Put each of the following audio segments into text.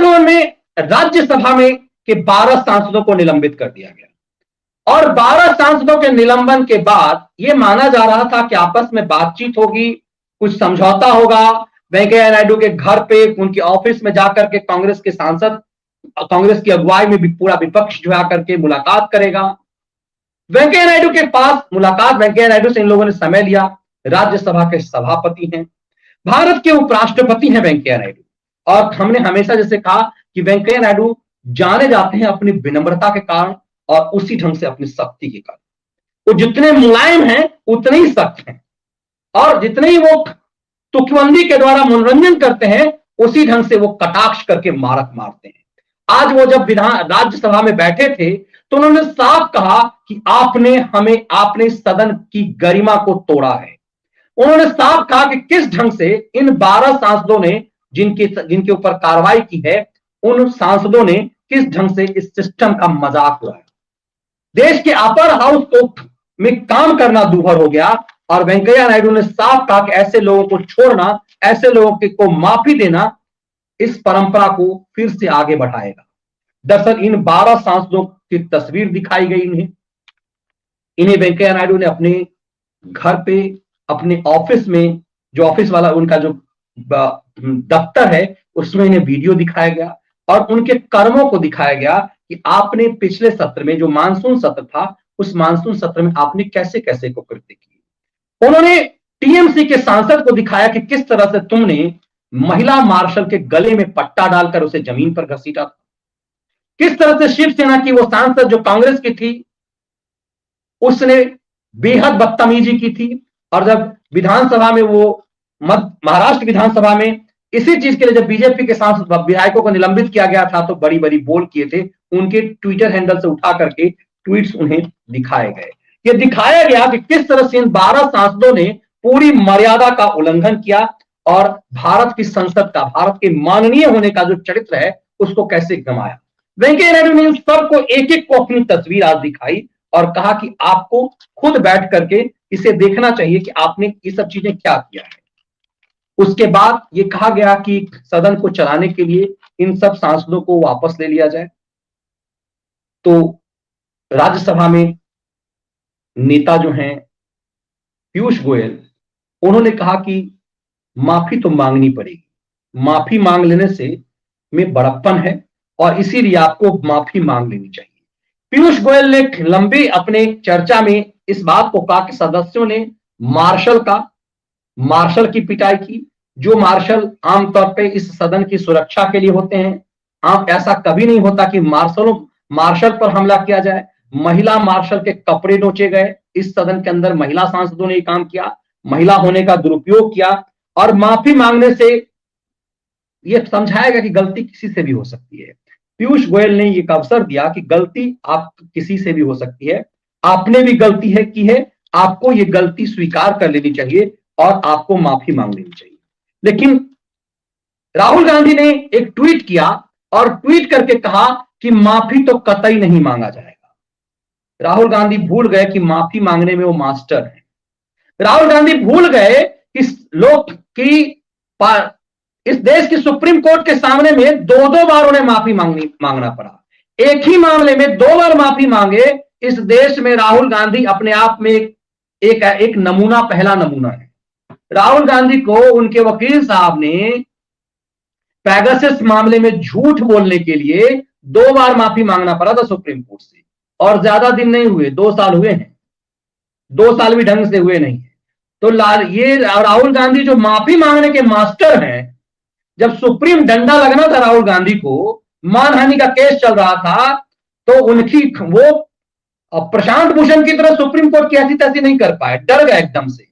आंदोलन में राज्यसभा में के 12 सांसदों को निलंबित कर दिया गया और 12 सांसदों के निलंबन के बाद यह माना जा रहा था कि आपस में बातचीत होगी, कुछ समझौता होगा। वेंकैया नायडू के घर पे, उनके ऑफिस में जाकर के कांग्रेस के सांसद, कांग्रेस की अगुवाई में भी पूरा विपक्ष जो आकर के मुलाकात करेगा। वेंकैया नायडू के पास मुलाकात, वेंकैया नायडू से इन लोगों ने समय लिया। राज्यसभा के सभापति हैं, भारत के उपराष्ट्रपति हैं वेंकैया नायडू, और हमने हमेशा जैसे कहा कि वेंकैया नायडू जाने जाते हैं अपनी विनम्रता के कारण और उसी ढंग से अपनी शक्ति के कारण। वो जितने मुलायम हैं उतने ही सख्त हैं, और जितने ही वो तुकबंदी के द्वारा मनोरंजन करते हैं उसी ढंग से वो कटाक्ष करके मारक मारते हैं। आज वो जब राज्यसभा में बैठे थे तो उन्होंने साफ कहा कि आपने सदन की गरिमा को तोड़ा है। उन्होंने साफ कहा कि किस ढंग से इन 12 सांसदों ने जिनके ऊपर कार्रवाई की है, उन सांसदों ने किस ढंग से इस सिस्टम का मजाक उड़ाया। देश के अपर हाउस कोर्ट में काम करना दूभर हो गया और वेंकैया नायडू ने साफ कहा कि ऐसे लोगों को छोड़ना, ऐसे लोगों को माफी देना इस परंपरा को फिर से आगे बढ़ाएगा। दरअसल इन 12 सांसदों की तस्वीर दिखाई गई इन्हें वेंकैया नायडू ने अपने घर पे, अपने ऑफिस में, जो ऑफिस वाला उनका जो दफ्तर है उसमें इन्हें वीडियो दिखाया गया और उनके कर्मों को दिखाया गया कि आपने पिछले सत्र में, जो मानसून सत्र था, उस मानसून सत्र में आपने कैसे कैसे को कृत्य किए। उन्होंने टीएमसी के सांसद को दिखाया कि किस तरह से तुमने महिला मार्शल के गले में पट्टा डालकर उसे जमीन पर घसीटा था। किस तरह से शिवसेना की वो सांसद जो कांग्रेस की थी, उसने बेहद बदतमीजी की थी। और जब विधानसभा में वो महाराष्ट्र विधानसभा में इसी चीज के लिए जब बीजेपी के सांसद विधायकों को निलंबित किया गया था तो बड़ी बड़ी बोल किए थे, उनके ट्विटर हैंडल से उठा करके ट्वीट्स उन्हें दिखाए गए। ये दिखाया गया कि किस तरह से इन 12 सांसदों ने पूरी मर्यादा का उल्लंघन किया और भारत की संसद का, भारत के माननीय होने का जो चरित्र है उसको कैसे गंवाया। वेंकैया नायडू ने इन सबको एक एक को अपनी तस्वीर आज दिखाई और कहा कि आपको खुद बैठ करके इसे देखना चाहिए कि आपने ये सब चीजें क्या किया है। उसके बाद ये कहा गया कि सदन को चलाने के लिए इन सब सांसदों को वापस ले लिया जाए। तो राज्यसभा में नेता जो हैं पीयूष गोयल, उन्होंने कहा कि माफी तो मांगनी पड़ेगी, माफी मांग लेने से में बड़प्पन है और इसीलिए आपको माफी मांग लेनी चाहिए। पीयूष गोयल ने लंबी अपने चर्चा में इस बात को कहा कि सदस्यों ने मार्शल की पिटाई की, जो मार्शल आमतौर पे इस सदन की सुरक्षा के लिए होते हैं। आप ऐसा कभी नहीं होता कि मार्शल पर हमला किया जाए। महिला मार्शल के कपड़े नोचे गए, इस सदन के अंदर महिला सांसदों ने काम किया, महिला होने का दुरुपयोग किया और माफी मांगने से यह समझाया गया कि गलती किसी से भी हो सकती है। पीयूष गोयल ने एक अवसर दिया कि गलती आप किसी से भी हो सकती है, आपने भी गलती की है, आपको ये गलती स्वीकार कर लेनी चाहिए और आपको माफी मांग लेनी चाहिए। लेकिन राहुल गांधी ने एक ट्वीट किया और ट्वीट करके कहा कि माफी तो कतई नहीं मांगा जाएगा। राहुल गांधी भूल गए कि माफी मांगने में वो मास्टर हैं। राहुल गांधी भूल गए कि लोग की इस देश की सुप्रीम कोर्ट के सामने में 2-2 बार उन्हें माफी मांगना पड़ा। एक ही मामले में 2 बार माफी मांगे। इस देश में राहुल गांधी अपने आप में एक नमूना, पहला नमूना है। राहुल गांधी को उनके वकील साहब ने पैगासस मामले में झूठ बोलने के लिए 2 बार माफी मांगना पड़ा था सुप्रीम कोर्ट से, और ज्यादा दिन नहीं हुए, 2 साल हुए हैं। 2 साल भी ढंग से हुए नहीं है। तो ये राहुल गांधी जो माफी मांगने के मास्टर हैं, जब सुप्रीम डंडा लगना था राहुल गांधी को, मानहानि का केस चल रहा था, तो वो प्रशांत भूषण की तरह सुप्रीम कोर्ट की ऐसी तैसी नहीं कर पाए, डर गए एकदम से।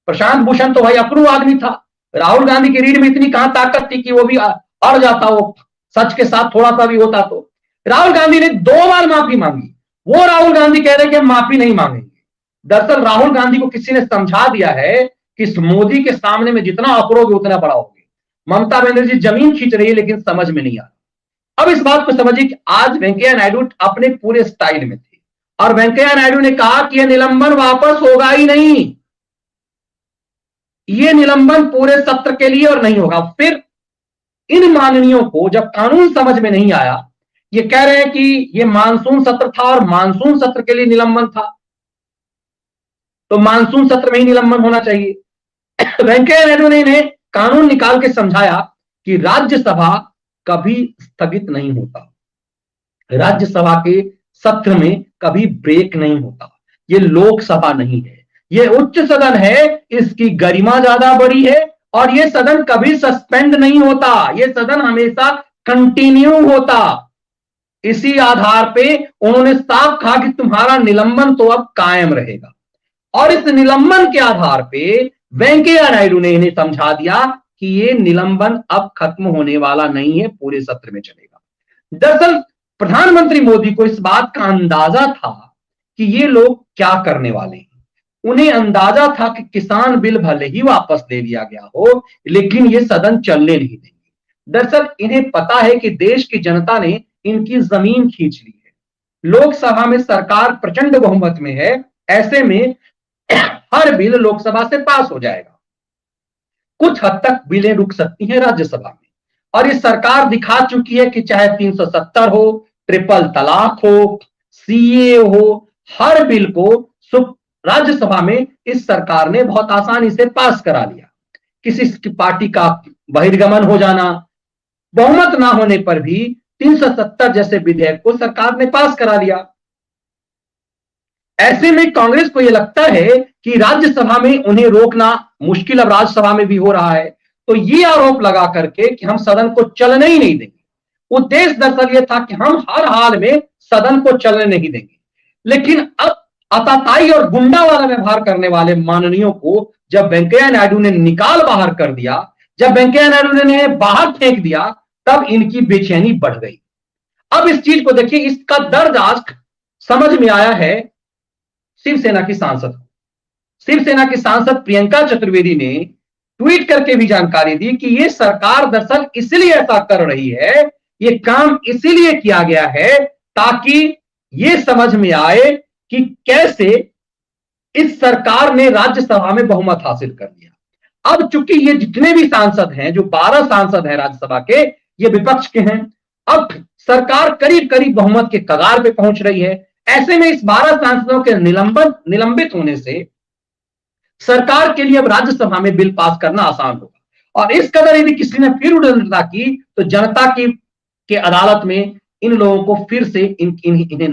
प्रशांत भूषण तो भाई अकड़ू आदमी था, राहुल गांधी की रीढ़ में इतनी कहां ताकत थी कि वो भी अड़ जाता, वो सच के साथ थोड़ा सा भी होता तो। राहुल गांधी ने 2 बार माफी मांगी, वो राहुल गांधी कह रहे कि हम माफी नहीं मांगेंगे। दरअसल राहुल गांधी को किसी ने समझा दिया है कि मोदी के सामने में जितना अकड़ोगे उतना बड़ा होगे। ममता बनर्जी जमीन खींच रही है लेकिन समझ में नहीं आ रहा। अब इस बात को समझिए कि आज वेंकैया नायडू अपने पूरे स्टाइल में थे और वेंकैया नायडू ने कहा कि यह निलंबन वापस होगा ही नहीं, यह निलंबन पूरे सत्र के लिए और नहीं होगा। फिर इन माननीयों को जब कानून समझ में नहीं आया, ये कह रहे हैं कि ये मानसून सत्र था और मानसून सत्र के लिए निलंबन था, तो मानसून सत्र में ही निलंबन होना चाहिए। वेंकैया नायडू ने इन्हें कानून निकाल के समझाया कि राज्यसभा कभी स्थगित नहीं होता, राज्यसभा के सत्र में कभी ब्रेक नहीं होता, ये लोकसभा नहीं है, ये उच्च सदन है, इसकी गरिमा ज्यादा बड़ी है और ये सदन कभी सस्पेंड नहीं होता, ये सदन हमेशा कंटिन्यू होता। इसी आधार पे उन्होंने साफ कहा कि तुम्हारा निलंबन तो अब कायम रहेगा, और इस निलंबन के आधार पे वेंकैया नायडू ने इन्हें समझा दिया कि ये निलंबन अब खत्म होने वाला नहीं है, पूरे सत्र में चलेगा। दरअसल प्रधानमंत्री मोदी को इस बात का अंदाजा था कि ये लोग क्या करने वाले हैं, उन्हें अंदाजा था कि किसान बिल भले ही वापस ले लिया गया हो, लेकिन ये सदन चलने नहीं देंगे। दरअसल इन्हें पता है कि देश की जनता ने इनकी जमीन खींच ली है, लोकसभा में सरकार प्रचंड बहुमत में है, ऐसे में हर बिल लोकसभा से पास हो जाएगा, कुछ हद तक बिलें रुक सकती हैं राज्यसभा में, और ये सरकार दिखा चुकी है कि चाहे 370 हो, ट्रिपल तलाक हो, सीए हो, हर बिल को राज्यसभा में इस सरकार ने बहुत आसानी से पास करा लिया। किसी पार्टी का बहिर्गमन हो जाना, बहुमत ना होने पर भी 370 जैसे विधेयक को सरकार ने पास करा लिया। ऐसे में कांग्रेस को यह लगता है कि राज्यसभा में उन्हें रोकना मुश्किल अब राज्यसभा में भी हो रहा है, तो ये आरोप लगा करके कि हम सदन को चलने ही नहीं देंगे। उद्देश्य दरअसल यह था कि हम हर हाल में सदन को चलने नहीं देंगे, लेकिन अब आताताई और गुंडा वाला व्यवहार करने वाले माननीयों को जब वेंकैया नायडू ने निकाल बाहर कर दिया, जब वेंकैया नायडू ने इन्हें बाहर फेंक दिया, तब इनकी बेचैनी बढ़ गई। अब इस चीज को देखिए, इसका दर्द आज समझ में आया है शिवसेना की सांसद। शिवसेना की सांसद प्रियंका चतुर्वेदी ने ट्वीट करके भी जानकारी दी कि यह सरकार दरअसल इसलिए ऐसा कर रही है, यह काम इसीलिए किया गया है ताकि यह समझ में आए कि कैसे इस सरकार ने राज्यसभा में बहुमत हासिल कर लिया। अब चूंकि ये जितने भी सांसद हैं, जो 12 सांसद हैं राज्यसभा के, ये विपक्ष के हैं, अब सरकार करीब करीब बहुमत के कगार पे पहुंच रही है। ऐसे में इस 12 सांसदों के निलंबित होने से सरकार के लिए अब राज्यसभा में बिल पास करना आसान होगा, और इस कदर यदि किसी ने फिर उल्लंघना की तो जनता की अदालत में इन लोगों को फिर से इन्हें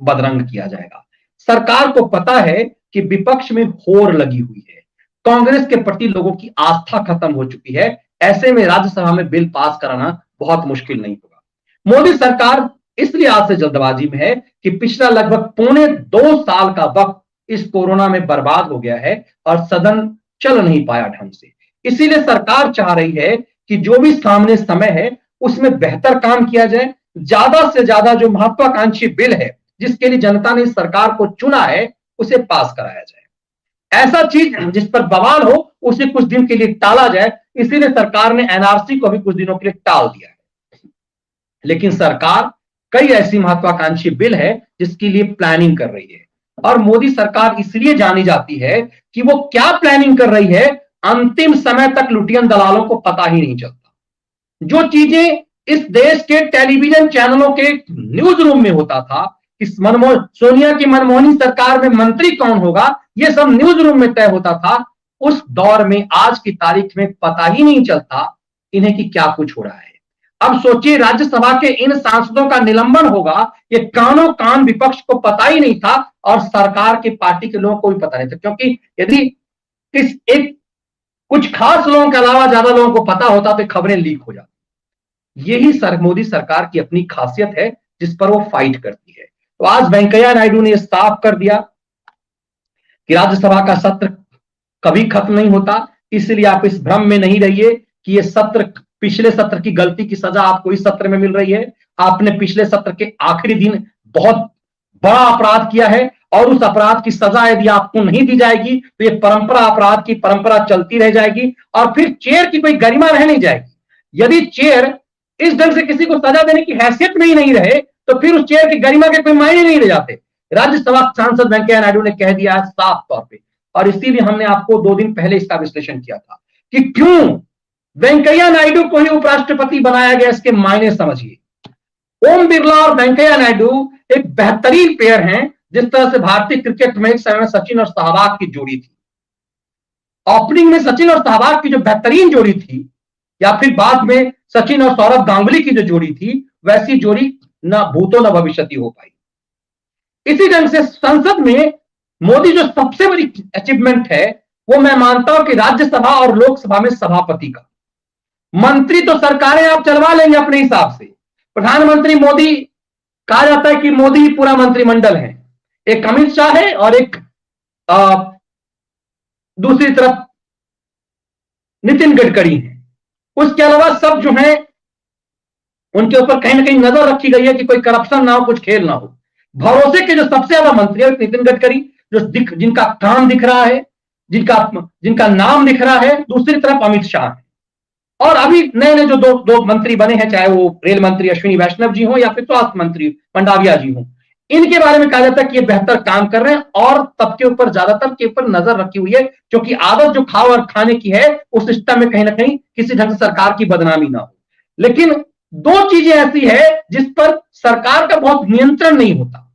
बदरंग किया जाएगा। सरकार को पता है कि विपक्ष में होर लगी हुई है, कांग्रेस के प्रति लोगों की आस्था खत्म हो चुकी है, ऐसे में राज्यसभा में बिल पास कराना बहुत मुश्किल नहीं होगा। मोदी सरकार इसलिए आज से जल्दबाजी में है कि पिछला लगभग पौने 2 साल का वक्त इस कोरोना में बर्बाद हो गया है और सदन चल नहीं पाया ढंग से। इसीलिए सरकार चाह रही है कि जो भी सामने समय है उसमें बेहतर काम किया जाए, ज्यादा से ज्यादा जो महत्वाकांक्षी बिल है जिसके लिए जनता ने इस सरकार को चुना है उसे पास कराया जाए। ऐसा चीज जिस पर बवाल हो उसे कुछ दिन के लिए टाला जाए, इसीलिए सरकार ने एनआरसी को भी कुछ दिनों के लिए टाल दिया है। लेकिन सरकार कई ऐसी महत्वाकांक्षी बिल है जिसके लिए प्लानिंग कर रही है, और मोदी सरकार इसलिए जानी जाती है कि वो क्या प्लानिंग कर रही है अंतिम समय तक लुटियन दलालों को पता ही नहीं चलता। जो चीजें इस देश के टेलीविजन चैनलों के न्यूज रूम में होता था, इस सोनिया की मनमोहनी सरकार में मंत्री कौन होगा, यह सब न्यूज रूम में तय होता था। उस दौर में आज की तारीख में पता ही नहीं चलता इन्हें कि क्या कुछ हो रहा है। अब सोचिए, राज्यसभा के इन सांसदों का निलंबन होगा, ये कानों कान विपक्ष को पता ही नहीं था और सरकार की पार्टी के लोगों को भी पता नहीं था, क्योंकि यदि कुछ खास लोगों के अलावा ज्यादा लोगों को पता होता तो खबरें लीक हो जाती। यही मोदी सरकार की अपनी खासियत है जिस पर वो फाइट करती है। तो आज वेंकैया नायडू ने साफ कर दिया कि राज्यसभा का सत्र कभी खत्म नहीं होता, इसलिए आप इस भ्रम में नहीं रहिए कि ये सत्र, पिछले सत्र की गलती की सजा आपको इस सत्र में मिल रही है। आपने पिछले सत्र के आखिरी दिन बहुत बड़ा अपराध किया है और उस अपराध की सजा यदि आपको नहीं दी जाएगी तो ये परंपरा, अपराध की परंपरा चलती रह जाएगी और फिर चेयर की कोई गरिमा रह नहीं जाएगी। यदि चेयर इस ढंग से किसी को सजा देने की हैसियत में ही नहीं रहे तो फिर उस चेयर की गरिमा के कोई मायने नहीं रह जाते। राज्यसभा सांसद वेंकैया नायडू ने कह दिया है साफ तौर पर, और इसीलिए हमने आपको 2 दिन पहले इसका विश्लेषण किया था कि क्यों वेंकैया नायडू को ही उपराष्ट्रपति बनाया गया, इसके मायने समझिए। ओम बिरला और वेंकैया नायडू एक बेहतरीन पेयर हैं, जिस तरह से भारतीय क्रिकेट में एक समय में सचिन और सहवाग की जोड़ी थी। ओपनिंग में सचिन और सहवाग की जो बेहतरीन जोड़ी थी, या फिर बाद में सचिन और सौरभ गांगुली की जो जोड़ी थी, वैसी जोड़ी न भूतो न भविष्यति हो पाई। इसी ढंग से संसद में मोदी जो सबसे बड़ी अचीवमेंट है, वो मैं मानता हूं कि राज्यसभा और लोकसभा में सभापति का। मंत्री तो सरकारें आप चलवा लेंगे अपने हिसाब से, प्रधानमंत्री मोदी, कहा जाता है कि मोदी ही पूरा मंत्रिमंडल है। एक अमित शाह है और एक दूसरी तरफ नितिन गडकरी है। उसके अलावा सब जो है उनके ऊपर कहीं ना कहीं नजर रखी गई है कि कोई करप्शन ना हो, कुछ खेल ना हो। भरोसे के जो सबसे ज्यादा मंत्री है नितिन गडकरी, जो जिनका काम दिख रहा है, जिनका नाम दिख रहा है। दूसरी तरफ अमित शाह है। और अभी नए नए जो दो मंत्री बने हैं, चाहे वो रेल मंत्री अश्विनी वैष्णव जी हो या फिर स्वास्थ्य मंत्री मंडाविया जी हो, इनके बारे में कहा जाता है कि ये बेहतर काम कर रहे हैं और सबके ऊपर, ज्यादातर के ऊपर नजर रखी हुई है, क्योंकि आदत जो खाओ और खाने की है, उस सिस्टम में कहीं ना कहीं किसी ढंग से सरकार की बदनामी ना हो। लेकिन दो चीजें ऐसी है जिस पर सरकार का बहुत नियंत्रण नहीं होता,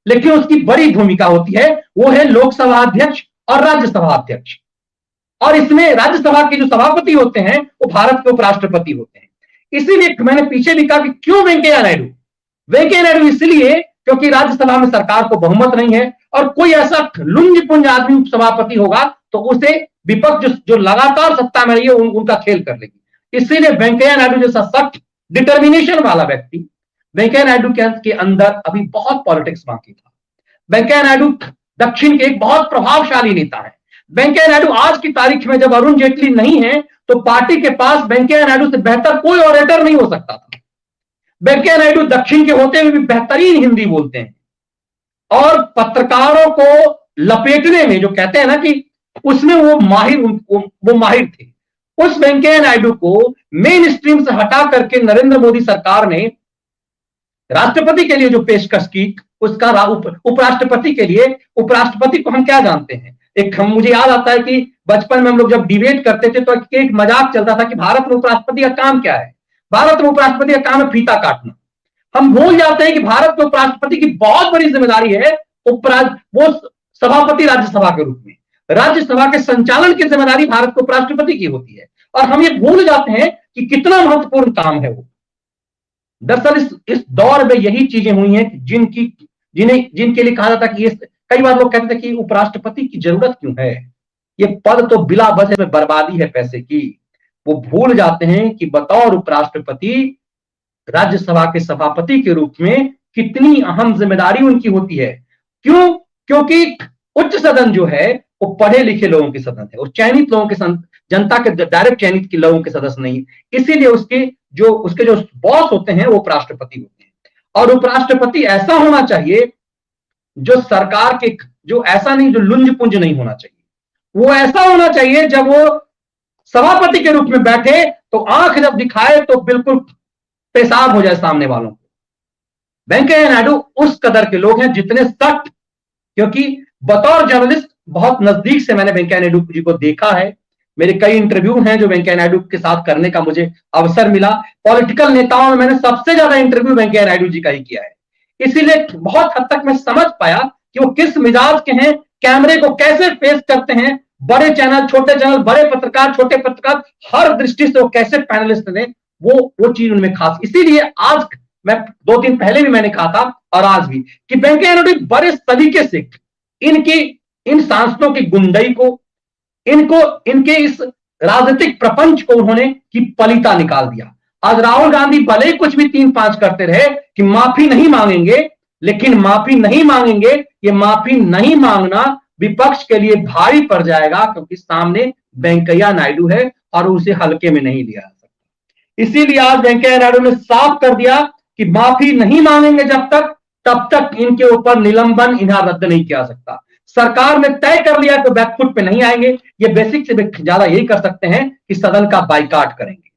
लेकिन उसकी बड़ी भूमिका होती है, वो है लोकसभा अध्यक्ष और राज्यसभा अध्यक्ष। और इसमें राज्यसभा के जो सभापति होते हैं वो भारत के उपराष्ट्रपति होते हैं। इसीलिए मैंने पीछे भी कहा कि क्यों वेंकैया नायडू। वेंकैया नायडू इसलिए क्योंकि राज्यसभा में सरकार को बहुमत नहीं है, और कोई ऐसा लुंज पुंज आदमी उपसभापति होगा तो उसे विपक्ष जो लगातार सत्ता में रही है उनका खेल कर लेगी। इसीलिए वेंकैया नायडू जैसा सख्त डिटर्मिनेशन वाला व्यक्ति, वेंकैया नायडू के अंदर अभी बहुत पॉलिटिक्स बाकी था। वेंकैया नायडू दक्षिण के एक बहुत प्रभावशाली नेता है। वेंकैया नायडू आज की तारीख में, जब अरुण जेटली नहीं है, तो पार्टी के पास वेंकैया नायडू से बेहतर कोई ऑरेटर नहीं हो सकता था। वेंकैया नायडू दक्षिण के होते हुए भी बेहतरीन हिंदी बोलते हैं, और पत्रकारों को लपेटने में, जो कहते हैं ना कि उसमें वो माहिर थे। उस वेंकैया नायडू को मेन स्ट्रीम से हटा करके नरेंद्र मोदी सरकार ने राष्ट्रपति के लिए जो पेशकश की, उसका उपराष्ट्रपति के लिए, उपराष्ट्रपति को हम क्या जानते हैं? मुझे याद आता है कि बचपन में हम लोग जब डिबेट करते थे तो एक मजाक चलता था कि भारत में उपराष्ट्रपति का काम क्या है? भारत में उपराष्ट्रपति का काम है फीता काटना। हम भूल जाते हैं कि भारत में उपराष्ट्रपति की बहुत बड़ी जिम्मेदारी है, वो सभापति राज्यसभा के रूप में, राज्यसभा के संचालन की जिम्मेदारी भारत के उपराष्ट्रपति की होती है। और हम ये भूल जाते हैं कि कितना महत्वपूर्ण काम है वो। दरअसल इस दौर में यही चीजें हुई हैं जिनके लिए कहा जाता है कि कई बार लोग कहते थे कि उपराष्ट्रपति की जरूरत क्यों है, ये पद तो बिला वजह में बर्बादी है पैसे की। वो भूल जाते हैं कि बतौर उपराष्ट्रपति राज्यसभा के सभापति के रूप में कितनी अहम जिम्मेदारी उनकी होती है। क्यों? क्योंकि उच्च सदन जो है वो पढ़े लिखे लोगों के सदन है, और चयनित लोगों के जनता के डायरेक्ट चयनित के लोगों के सदस्य नहीं। इसीलिए उसके जो बॉस होते हैं वो उपराष्ट्रपति होते हैं। और उपराष्ट्रपति ऐसा होना चाहिए जो सरकार के, जो ऐसा नहीं, जो लुंज पुंज नहीं होना चाहिए। वो ऐसा होना चाहिए जब वो सभापति के रूप में बैठे तो आंख जब दिखाए तो बिल्कुल पेशाब हो जाए सामने वालों को। वेंकैया नायडू उस कदर के लोग हैं, जितने सख्त, क्योंकि बतौर जर्नलिस्ट बहुत नजदीक से मैंने वेंकैया नायडू जी को देखा है। मेरे कई इंटरव्यू हैं जो वेंकैया नायडू के साथ करने का मुझे अवसर मिला। पॉलिटिकल नेताओं में मैंने सबसे ज्यादा इंटरव्यू वेंकैया नायडू जी का ही किया है। इसीलिए बहुत हद तक मैं समझ पाया कि वो किस मिजाज के हैं, कैमरे को कैसे फेस करते हैं, बड़े चैनल, छोटे चैनल, बड़े पत्रकार, छोटे पत्रकार, हर दृष्टि से वो कैसे पैनलिस्ट ने, वो चीज उनमें खास। इसीलिए आज मैं 2 दिन पहले भी मैंने कहा था और आज भी कि वेंकैया नायडू बड़े तरीके से इन सांसदों की गुंडई को, इनके इस राजनीतिक प्रपंच को उन्होंने की पलीता निकाल दिया। आज राहुल गांधी भले ही कुछ भी 3-5 करते रहे कि माफी नहीं मांगेंगे, लेकिन माफी नहीं मांगेंगे, ये माफी नहीं मांगना विपक्ष के लिए भारी पड़ जाएगा, क्योंकि सामने वेंकैया नायडू है और उसे हल्के में नहीं लिया जा सकता। इसीलिए आज वेंकैया नायडू ने साफ कर दिया कि माफी नहीं मांगेंगे तब तक इनके ऊपर निलंबन, इन्हें रद्द नहीं किया सकता। सरकार ने तय कर लिया तो बैकफुट पे नहीं आएंगे। ये बेसिक से ज्यादा यही कर सकते हैं कि सदन का बाइकाट करेंगे,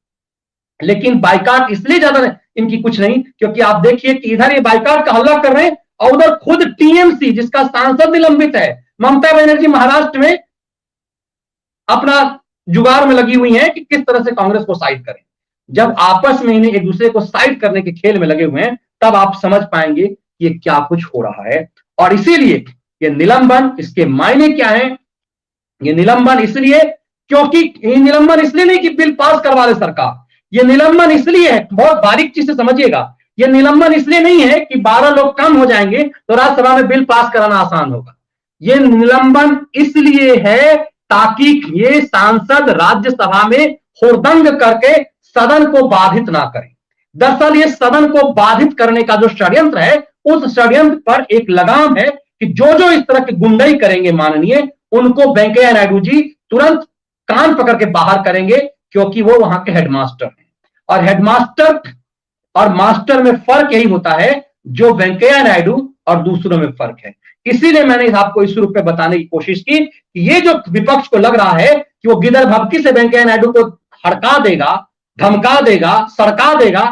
लेकिन बाइकाट इसलिए ज्यादा इनकी कुछ नहीं, क्योंकि आप देखिए कि इधर ये बाइकाट का हल्ला कर रहे हैं और उधर खुद टीएमसी, जिसका सांसद निलंबित है, ममता बनर्जी महाराष्ट्र में अपना जुगाड़ में लगी हुई हैं कि किस तरह से कांग्रेस को साइड करें। जब आपस में इन्हें एक दूसरे को साइड करने के खेल में लगे हुए हैं, तब आप समझ पाएंगे कि ये क्या कुछ हो रहा है। और इसीलिए ये निलंबन, इसके मायने क्या है? ये निलंबन इसलिए, क्योंकि ये निलंबन इसलिए नहीं कि बिल पास करवा ले सरकार, ये निलंबन इसलिए है, बहुत बारीक चीज से समझिएगा, ये निलंबन इसलिए नहीं है कि 12 लोग कम हो जाएंगे तो राज्यसभा में बिल पास कराना आसान होगा। ये निलंबन इसलिए है ताकि ये सांसद राज्यसभा में हुड़दंग करके सदन को बाधित ना करें। दरअसल ये सदन को बाधित करने का जो षड्यंत्र है, उस षड्यंत्र पर एक लगाम है कि जो जो इस तरह की गुंडई करेंगे माननीय, उनको वेंकैया नायडू जी तुरंत कान पकड़ के बाहर करेंगे, क्योंकि वो वहां के हेडमास्टर हैं। और हेडमास्टर और मास्टर में फर्क यही होता है जो वेंकैया नायडू और दूसरों में फर्क है। इसीलिए मैंने आपको इस रूप में बताने की कोशिश की कि ये जो विपक्ष को लग रहा है कि वो गिदड़ भभकी से वेंकैया नायडू को हड़का देगा, धमका देगा, सड़का देगा,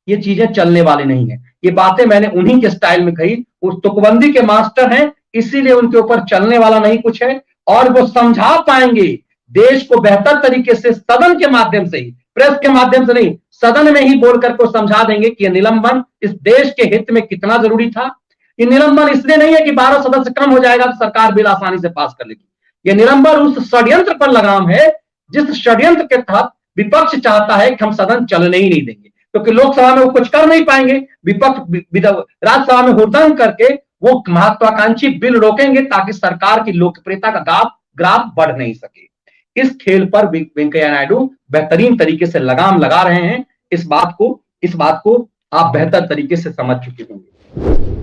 ये चीजें चलने वाली नहीं है। ये बातें मैंने उन्हीं के स्टाइल में कही, उस तुकबंदी के मास्टर हैं, इसीलिए उनके ऊपर चलने वाला नहीं कुछ है। और वो समझा पाएंगे देश को बेहतर तरीके से सदन के माध्यम से ही, प्रेस के माध्यम से नहीं, सदन में ही बोलकर को समझा देंगे कि यह निलंबन इस देश के हित में कितना जरूरी था। ये निलंबन इसलिए नहीं है कि 12 सदस्य कम हो जाएगा तो सरकार बिल आसानी से पास कर लेगी। ये निलंबन उस षड्यंत्र पर लगाम है जिस षड्यंत्र के तहत विपक्ष चाहता है कि हम सदन चलने ही नहीं देंगे, क्योंकि लोकसभा में वो कुछ कर नहीं पाएंगे। विपक्ष राज्यसभा में हुड़दंग करके वो महत्वाकांक्षी बिल रोकेंगे ताकि सरकार की लोकप्रियता का ग्राफ बढ़ नहीं सके। इस खेल पर वेंकैया नायडू बेहतरीन तरीके से लगाम लगा रहे हैं। इस बात को आप बेहतर तरीके से समझ चुके होंगे।